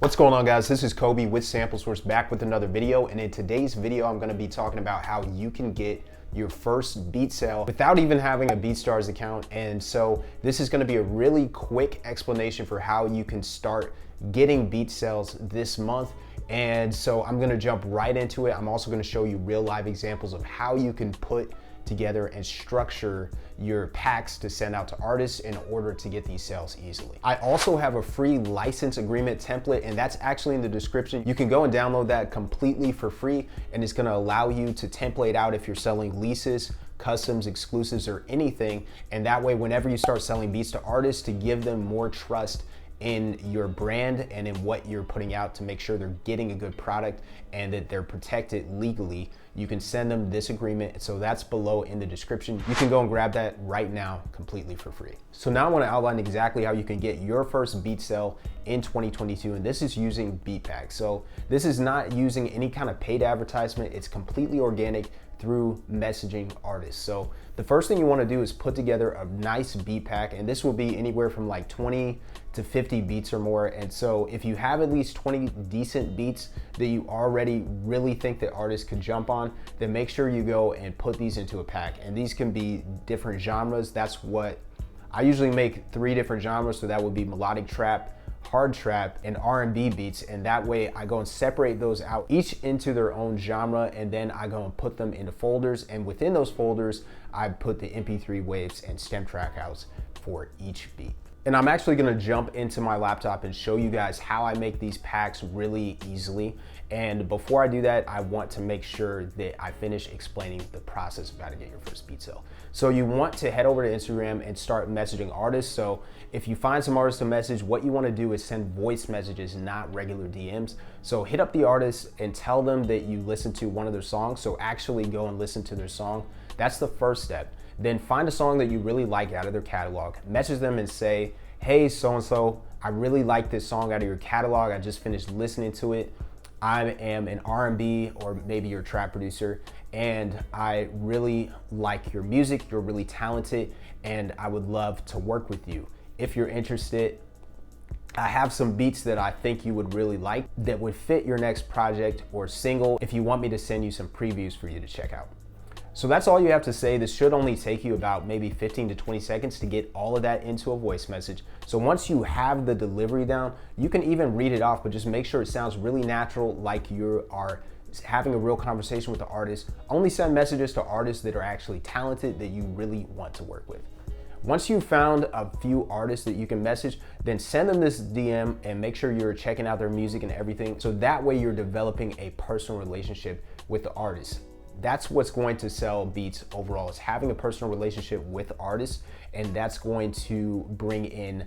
What's going on, guys? This is Kobe with Sample Source back with another video, and in today's video I'm going to be talking about how you can get your first beat sale without even having a BeatStars account. And so this is going to be a really quick explanation for how you can start getting beat sales this month. And so I'm going to jump right into it. I'm also going to show you real live examples of how you can put together and structure your packs to send out to artists in order to get these sales easily. I also have a free license agreement template, and that's actually in the description. You can go and download that completely for free, and it's gonna allow you to template out if you're selling leases, customs, exclusives, or anything. And that way, whenever you start selling beats to artists, to give them more trust in your brand and in what you're putting out to make sure they're getting a good product and that they're protected legally, you can send them this agreement. So that's below in the description. You can go and grab that right now completely for free. So now I want to outline exactly how you can get your first beat sale in 2022, and this is using Beatpacks. So this is not using any kind of paid advertisement. It's completely organic through messaging artists. So the first thing you want to do is put together a nice beat pack, and this will be anywhere from like 20 to 50 beats or more. And so if you have at least 20 decent beats that you already really think that artists could jump on, then make sure you go and put these into a pack. And these can be different genres. That's what I usually make, 3 different genres. So that would be melodic trap, hard trap, and R&B beats. And that way I go and separate those out each into their own genre, and then I go and put them into folders, and within those folders I put the MP3 waves and stem track outs for each beat. And I'm actually gonna jump into my laptop and show you guys how I make these packs really easily. And before I do that, I want to make sure that I finish explaining the process of how to get your first beat sale. So you want to head over to Instagram and start messaging artists. So if you find some artists to message, what you wanna do is send voice messages, not regular DMs. So hit up the artist and tell them that you listened to one of their songs. So actually go and listen to their song. That's the first step. Then find a song that you really like out of their catalog. Message them and say, hey, so-and-so, I really like this song out of your catalog. I just finished listening to it. I am an R&B or maybe you're a trap producer, and I really like your music. You're really talented, and I would love to work with you. If you're interested, I have some beats that I think you would really like that would fit your next project or single if you want me to send you some previews for you to check out. So that's all you have to say. This should only take you about maybe 15 to 20 seconds to get all of that into a voice message. So once you have the delivery down, you can even read it off, but just make sure it sounds really natural, like you are having a real conversation with the artist. Only send messages to artists that are actually talented, that you really want to work with. Once you've found a few artists that you can message, then send them this DM and make sure you're checking out their music and everything. So that way you're developing a personal relationship with the artist. That's what's going to sell beats overall, is having a personal relationship with artists, and that's going to bring in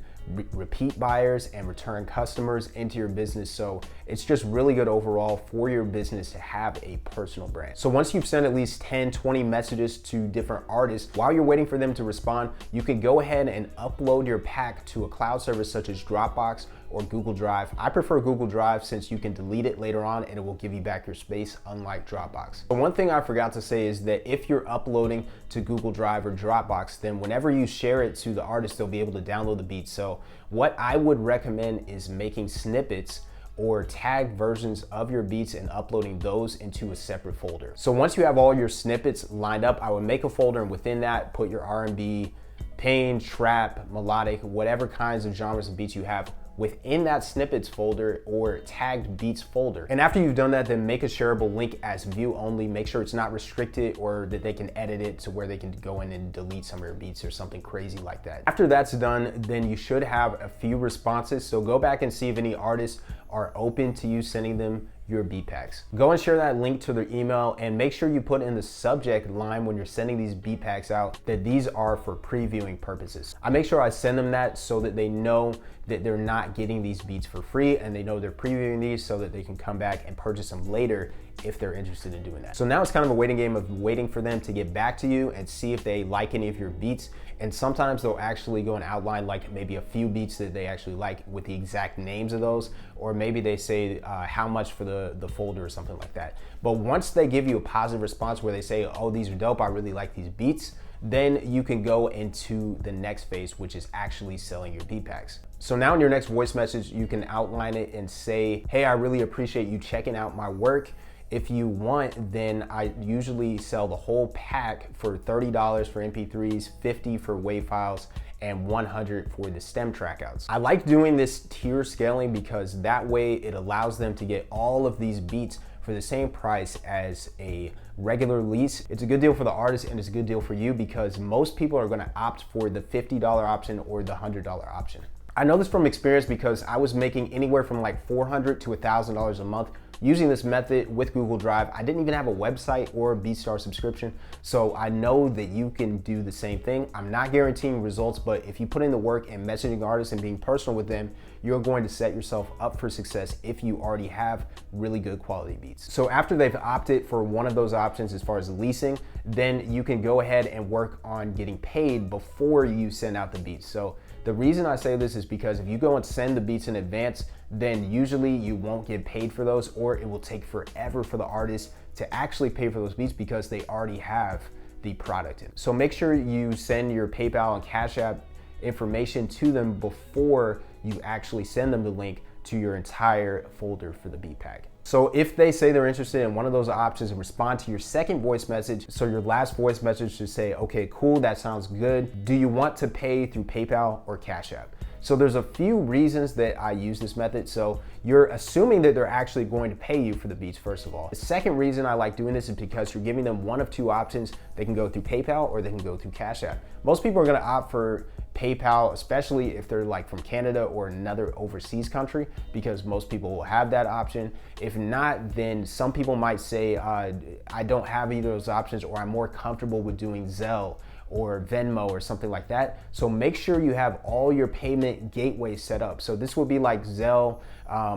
repeat buyers and return customers into your business. So it's just really good overall for your business to have a personal brand. So once you've sent at least 10, 20 messages to different artists, while you're waiting for them to respond, you can go ahead and upload your pack to a cloud service such as Dropbox or Google Drive. I prefer Google Drive since you can delete it later on and it will give you back your space, unlike Dropbox. But one thing I forgot to say is that if you're uploading to Google Drive or Dropbox, then whenever you share it to the artist, they'll be able to download the beats. So what I would recommend is making snippets or tag versions of your beats and uploading those into a separate folder. So once you have all your snippets lined up, I would make a folder, and within that put your R&B, pain, trap, melodic, whatever kinds of genres of beats you have within that snippets folder or tagged beats folder. And after you've done that, then make a shareable link as view only. Make sure it's not restricted or that they can edit it to where they can go in and delete some of your beats or something crazy like that. After that's done, then you should have a few responses. So go back and see if any artists are open to you sending them your beat packs. Go and share that link to their email, and make sure you put in the subject line when you're sending these beat packs out that these are for previewing purposes. I make sure I send them that so that they know that they're not getting these beats for free, and they know they're previewing these so that they can come back and purchase them later if they're interested in doing that. So now it's kind of a waiting game of waiting for them to get back to you and see if they like any of your beats. And sometimes they'll actually go and outline like maybe a few beats that they actually like with the exact names of those, or maybe they say how much for the folder or something like that. But once they give you a positive response where they say, oh, these are dope, I really like these beats, then you can go into the next phase, which is actually selling your beat packs. So now in your next voice message, you can outline it and say, hey, I really appreciate you checking out my work. If you want, then I usually sell the whole pack for $30 for MP3s, $50 for WAV files, and $100 for the stem trackouts. I like doing this tier scaling because that way it allows them to get all of these beats for the same price as a regular lease. It's a good deal for the artist and it's a good deal for you because most people are gonna opt for the $50 option or the $100 option. I know this from experience because I was making anywhere from like $400 to $1,000 a month using this method with Google Drive. I didn't even have a website or a BeatStars subscription, so I know that you can do the same thing. I'm not guaranteeing results, but if you put in the work and messaging artists and being personal with them, you're going to set yourself up for success if you already have really good quality beats. So after they've opted for one of those options as far as leasing, then you can go ahead and work on getting paid before you send out the beats. So the reason I say this is because if you go and send the beats in advance, then usually you won't get paid for those, or it will take forever for the artist to actually pay for those beats because they already have the product in. So make sure you send your PayPal and Cash App information to them before you actually send them the link to your entire folder for the beat pack. So if they say they're interested in one of those options and respond to your second voice message, so your last voice message should say, okay, cool, that sounds good. Do you want to pay through PayPal or Cash App? So there's a few reasons that I use this method. So you're assuming that they're actually going to pay you for the beats, first of all. The second reason I like doing this is because you're giving them one of two options. They can go through PayPal or they can go through Cash App. Most people are gonna opt for PayPal, especially if they're like from Canada or another overseas country, because most people will have that option. If not, then some people might say, I don't have either of those options, or I'm more comfortable with doing Zelle or Venmo or something like that. So make sure you have all your payment gateways set up. So this would be like Zelle,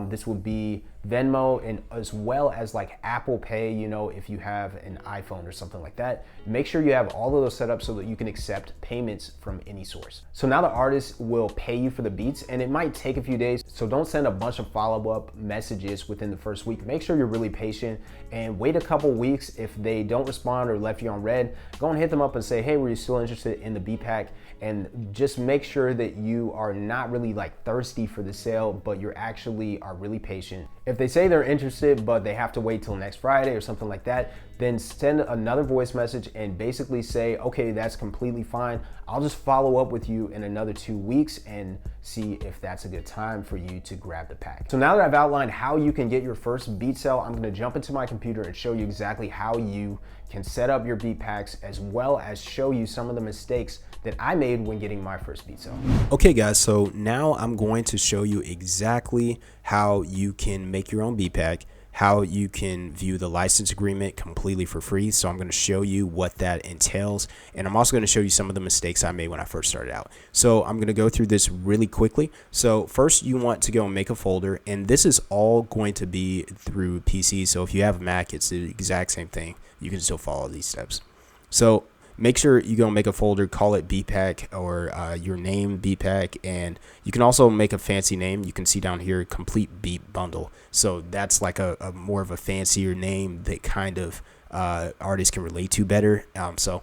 this would be Venmo, and as well as like Apple Pay, you know, if you have an iPhone or something like that. Make sure you have all of those set up so that you can accept payments from any source. So now the artist will pay you for the beats, and it might take a few days. So don't send a bunch of follow-up messages within the first week. Make sure you're really patient and wait a couple weeks. If they don't respond or left you on red, go and hit them up and say, hey, were you still interested in the beat pack? And just make sure that you are not really like thirsty for the sale, but you're actually are really patient. If they say they're interested, but they have to wait till next Friday or something like that, then send another voice message and basically say, okay, that's completely fine. I'll just follow up with you in another 2 weeks and see if that's a good time for you to grab the pack. So now that I've outlined how you can get your first beat sale, I'm gonna jump into my computer and show you exactly how you can set up your beat packs, as well as show you some of the mistakes that I made when getting my first beat sale. Okay guys, so now I'm going to show you exactly how you can make your own beat pack, how you can view the license agreement completely for free. So I'm going to show you what that entails, and I'm also going to show you some of the mistakes I made when I first started out. So I'm going to go through this really quickly. So first, you want to go and make a folder, and this is all going to be through PC. So if you have a Mac, it's the exact same thing. You can still follow these steps. So make sure you go make a folder, call it beat pack, or your name beat pack, and you can also make a fancy name. You can see down here, complete beat bundle. So that's like a more of a fancier name that kind of artists can relate to better. So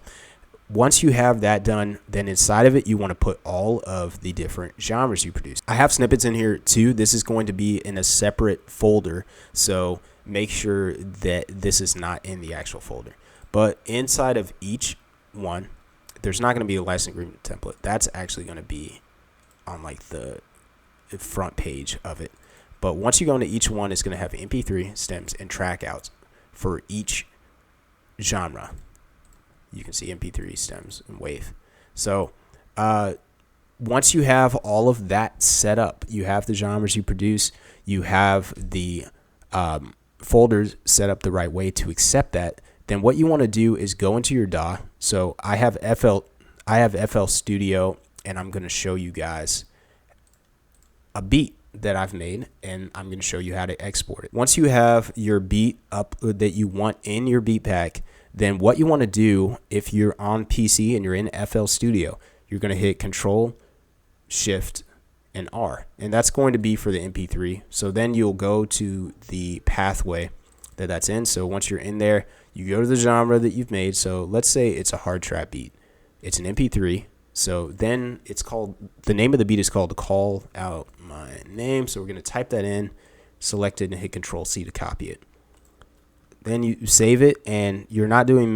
once you have that done, then inside of it, you want to put all of the different genres you produce. I have snippets in here too. This is going to be in a separate folder, so make sure that this is not in the actual folder. But inside of each one, there's not going to be a license agreement template. That's actually going to be on like the front page of it. But once you go into each one, it's going to have MP3 stems and track outs for each genre. You can see MP3 stems and wave. So once you have all of that set up, you have the genres you produce, you have the folders set up the right way to accept that, then what you want to do is go into your DAW. So I have FL Studio, and I'm going to show you guys a beat that I've made, and I'm going to show you how to export it. Once you have your beat up that you want in your beat pack, then what you want to do, if you're on PC and you're in FL Studio, you're going to hit Control, Shift, and R, and that's going to be for the MP3. So then you'll go to the pathway that's in. So once you're in there, you go to the genre that you've made. So let's say it's a hard trap beat. It's an MP3. So then it's called, the name of the beat is called Call Out My Name. So we're going to type that in, select it, and hit Control C to copy it. Then you save it, and you're not doing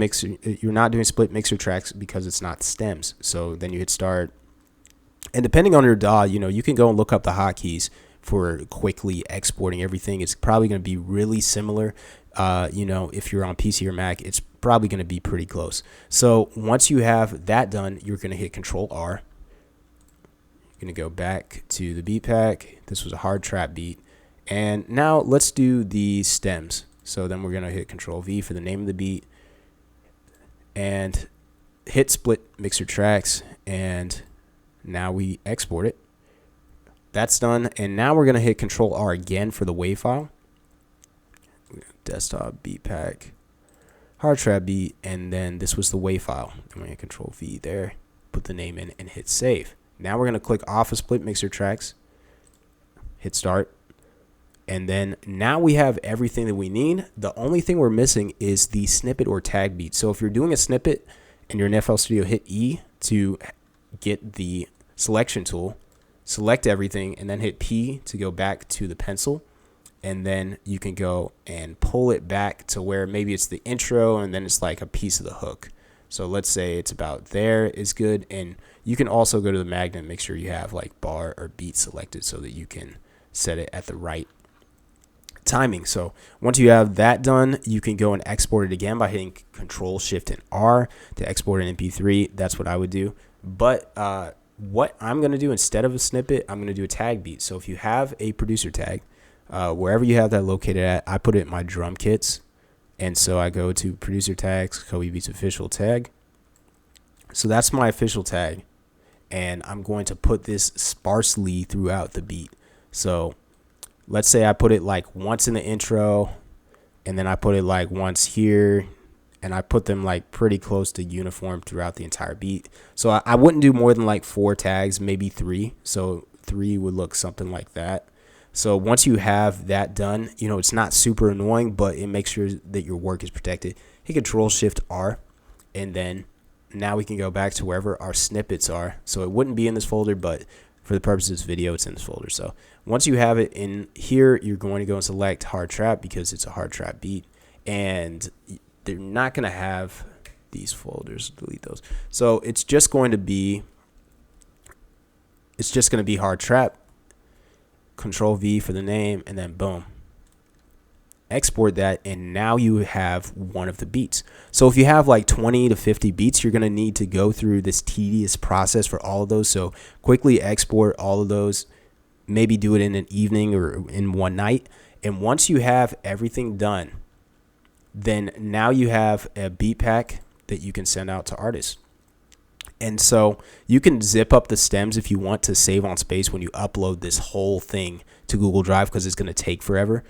split mixer tracks because it's not stems. So then you hit start. And depending on your DAW, you can go and look up the hotkeys for quickly exporting everything. It's probably going to be really similar. If you're on PC or Mac, it's probably going to be pretty close. So once you have that done, you're going to hit Control R. You're going to go back to the beat pack. This was a hard trap beat. And now let's do the stems. So then we're going to hit Control V for the name of the beat and hit split mixer tracks. And now we export it. That's done. And now we're going to hit Control R again for the WAV file. Desktop beat pack, hard trap beat, and then this was the WAV file. I'm going to Control V there, put the name in, and hit save. Now we're going to click off of split mixer tracks, hit start, and then now we have everything that we need. The only thing we're missing is the snippet or tag beat. So if you're doing a snippet and you're in FL Studio, hit E to get the selection tool, select everything, and then hit P to go back to the pencil. And then you can go and pull it back to where maybe it's the intro and then it's like a piece of the hook. So let's say it's about there is good. And you can also go to the magnet and make sure you have like bar or beat selected so that you can set it at the right timing. So once you have that done, you can go and export it again by hitting Control Shift and R to export an MP3. That's what I would do. But what I'm going to do instead of a snippet, I'm going to do a tag beat. So if you have a producer tag, wherever you have that located at, I put it in my drum kits. And so I go to producer tags, Kobe Beats official tag. So that's my official tag. And I'm going to put this sparsely throughout the beat. So let's say I put it like once in the intro, and then I put it like once here, and I put them like pretty close to uniform throughout the entire beat. So I wouldn't do more than like 4 tags, maybe 3. So 3 would look something like that. So once you have that done, it's not super annoying, but it makes sure that your work is protected. Hit Control Shift R, and then now we can go back to wherever our snippets are. So it wouldn't be in this folder, but for the purpose of this video, it's in this folder. So once you have it in here, you're going to go and select hard trap because it's a hard trap beat, and they're not going to have these folders. Delete those. So it's just going to be hard trap. Control V for the name, and then boom, export that, and now you have one of the beats. So if you have like 20 to 50 beats, you're going to need to go through this tedious process for all of those. So quickly export all of those, maybe do it in an evening or in one night. And once you have everything done, then now you have a beat pack that you can send out to artists. And so you can zip up the stems if you want to save on space when you upload this whole thing to Google Drive, because it's going to take forever.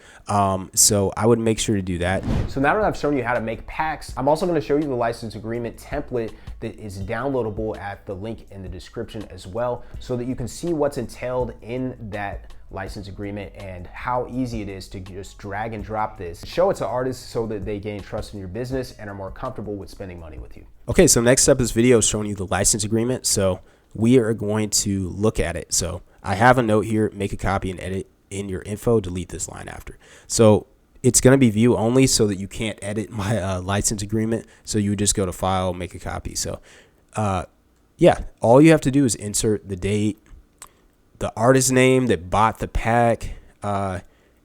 So I would make sure to do that. So now that I've shown you how to make packs, I'm also going to show you the license agreement template that is downloadable at the link in the description as well, so that you can see what's entailed in that license agreement and how easy it is to just drag and drop this, show it to artists so that they gain trust in your business and are more comfortable with spending money with you. Okay, so next up, this video is showing you the license agreement. So we are going to look at it. So I have a note here, make a copy and edit in your info, delete this line after. So it's going to be view only so that you can't edit my license agreement. So you would just go to file, make a copy. So yeah, all you have to do is insert the date, the artist name that bought the pack.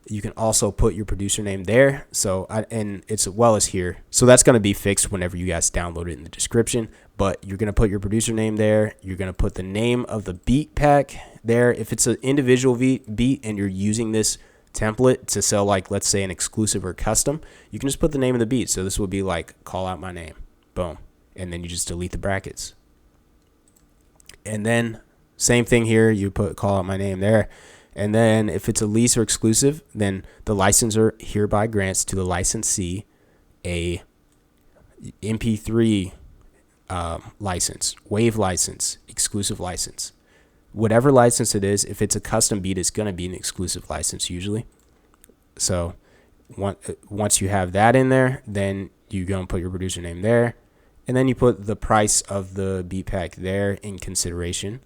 You can also put your producer name there. So and it's as well as here. So that's going to be fixed whenever you guys download it in the description. But you're going to put your producer name there. You're going to put the name of the beat pack there. If it's an individual beat and you're using this template to sell, like, let's say an exclusive or custom, you can just put the name of the beat. So this would be like Call Out My Name. Boom. And then you just delete the brackets. And then same thing here. You put Call Out My Name there. And then if it's a lease or exclusive, then the licensor hereby grants to the licensee a MP3 license, WAV license, exclusive license. Whatever license it is, if it's a custom beat, it's going to be an exclusive license usually. So once you have that in there, then you go and put your producer name there. and then you put the price of the beat pack there in consideration,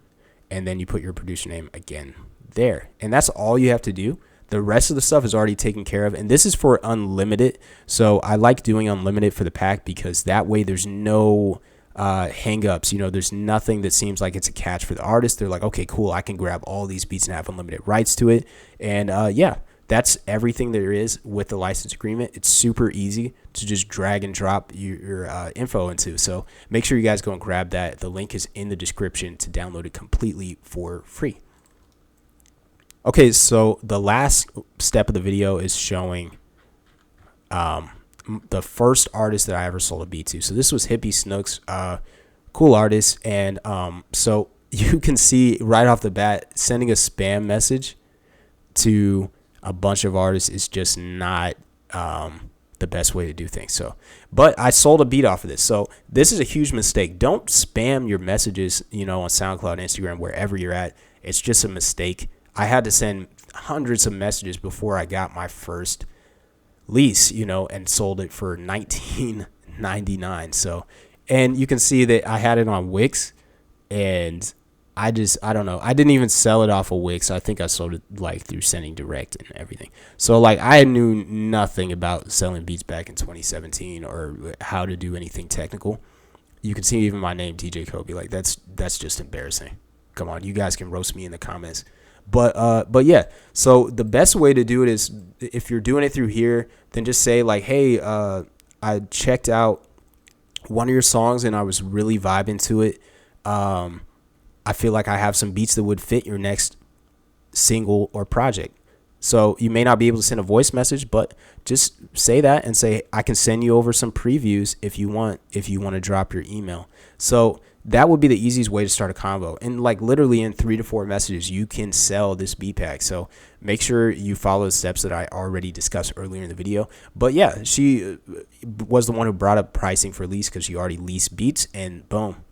and then you put your producer name again there. And that's all you have to do. The rest of the stuff is already taken care of, and this is for unlimited. So I like doing unlimited for the pack because that way there's no hang-ups. You know, there's nothing that seems like it's a catch for the artist. They're like, okay, cool, I can grab all these beats and have unlimited rights to it. And yeah, that's everything there is with the license agreement. It's super easy to just drag and drop your info into. So make sure you guys go and grab that. The link is in the description to download it completely for free. Okay, so the last step of the video is showing the first artist that I ever sold a beat to. So this was Hippie Snooks, cool artist. And so you can see right off the bat, sending a spam message to a bunch of artists is just not the best way to do things. So, but I sold a beat off of this. So this is a huge mistake. Don't spam your messages, you know, on SoundCloud, Instagram, wherever you're at. It's just a mistake. I had to send hundreds of messages before I got my first lease, you know, and sold it for $19.99. So, and you can see that I had it on Wix, and I don't know. I didn't even sell it off of Wix. I think I sold it like through Sending Direct and everything. So like I knew nothing about selling beats back in 2017 or how to do anything technical. You can see even my name, DJ Kobe. Like that's just embarrassing. Come on, you guys can roast me in the comments. But yeah, so the best way to do it is if you're doing it through here, then just say like, hey, I checked out one of your songs and I was really vibing to it. I feel like I have some beats that would fit your next single or project. So you may not be able to send a voice message, but just say that and say, I can send you over some previews if you want to drop your email. So that would be the easiest way to start a convo. And like literally in 3 to 4 messages, you can sell this beat pack. So make sure you follow the steps that I already discussed earlier in the video. But yeah, she was the one who brought up pricing for lease because she already leased beats, and boom,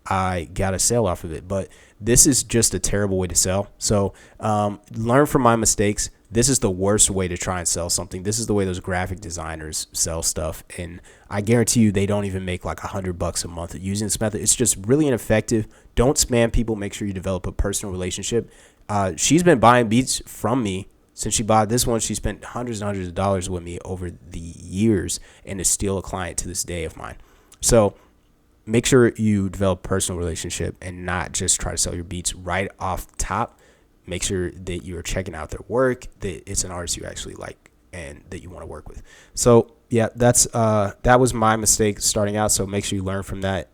I got a sale off of it. But this is just a terrible way to sell. So learn from my mistakes. This is the worst way to try and sell something. This is the way those graphic designers sell stuff. And I guarantee you they don't even make like $100 a month using this method. It's just really ineffective. Don't spam people. Make sure you develop a personal relationship. She's been buying beats from me since she bought this one. She spent hundreds and hundreds of dollars with me over the years and is still a client to this day of mine. So make sure you develop a personal relationship and not just try to sell your beats right off top. Make sure that you're checking out their work, that it's an artist you actually like and that you want to work with. So yeah, that was my mistake starting out. So make sure you learn from that.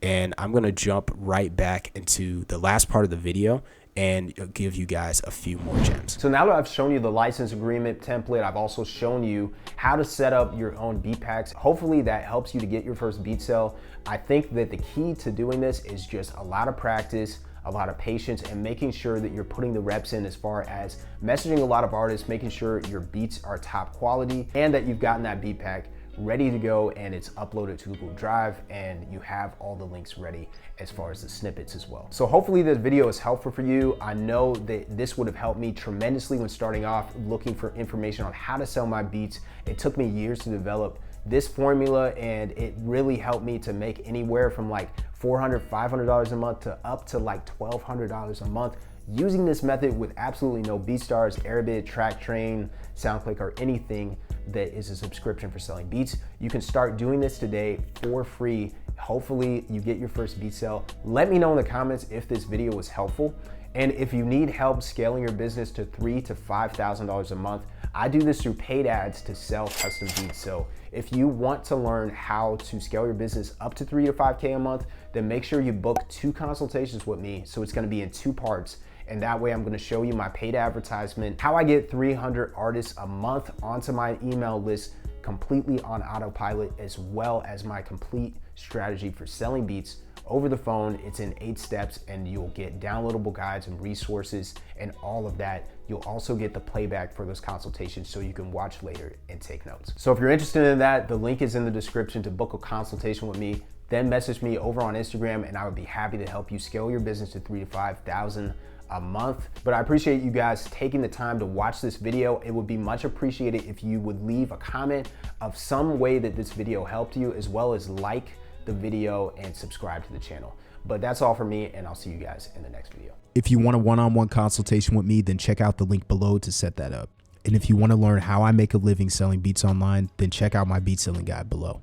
And I'm going to jump right back into the last part of the video and give you guys a few more gems. So now that I've shown you the license agreement template, I've also shown you how to set up your own beat packs. Hopefully that helps you to get your first beat sale. I think that the key to doing this is just a lot of practice, a lot of patience, and making sure that you're putting the reps in as far as messaging a lot of artists, making sure your beats are top quality, and that you've gotten that beat pack ready to go and it's uploaded to Google Drive and you have all the links ready as far as the snippets as well. So hopefully this video is helpful for you. I know that this would have helped me tremendously when starting off looking for information on how to sell my beats. It took me years to develop this formula, and it really helped me to make anywhere from like $400, $500 a month to up to like $1,200 a month using this method with absolutely no BeatStars, Airbit, TrackTrain, SoundClick, or anything that is a subscription for selling beats. You can start doing this today for free. Hopefully you get your first beat sale. Let me know in the comments if this video was helpful. And if you need help scaling your business to $3,000 to $5,000 a month, I do this through paid ads to sell custom beats. So if you want to learn how to scale your business up to $3,000 to $5,000 a month, then make sure you book 2 consultations with me. So it's gonna be in 2 parts. And that way I'm gonna show you my paid advertisement, how I get 300 artists a month onto my email list completely on autopilot, as well as my complete strategy for selling beats over the phone. It's in 8 steps, and you'll get downloadable guides and resources and all of that. You'll also get the playback for those consultations so you can watch later and take notes. So if you're interested in that, the link is in the description to book a consultation with me. Then message me over on Instagram and I would be happy to help you scale your business to $3,000 to $5,000 a month. But I appreciate you guys taking the time to watch this video. It would be much appreciated if you would leave a comment of some way that this video helped you, as well as like the video and subscribe to the channel. But that's all for me, and I'll see you guys in the next video. If you want a one-on-one consultation with me, then check out the link below to set that up. And if you want to learn how I make a living selling beats online, then check out my beat selling guide below.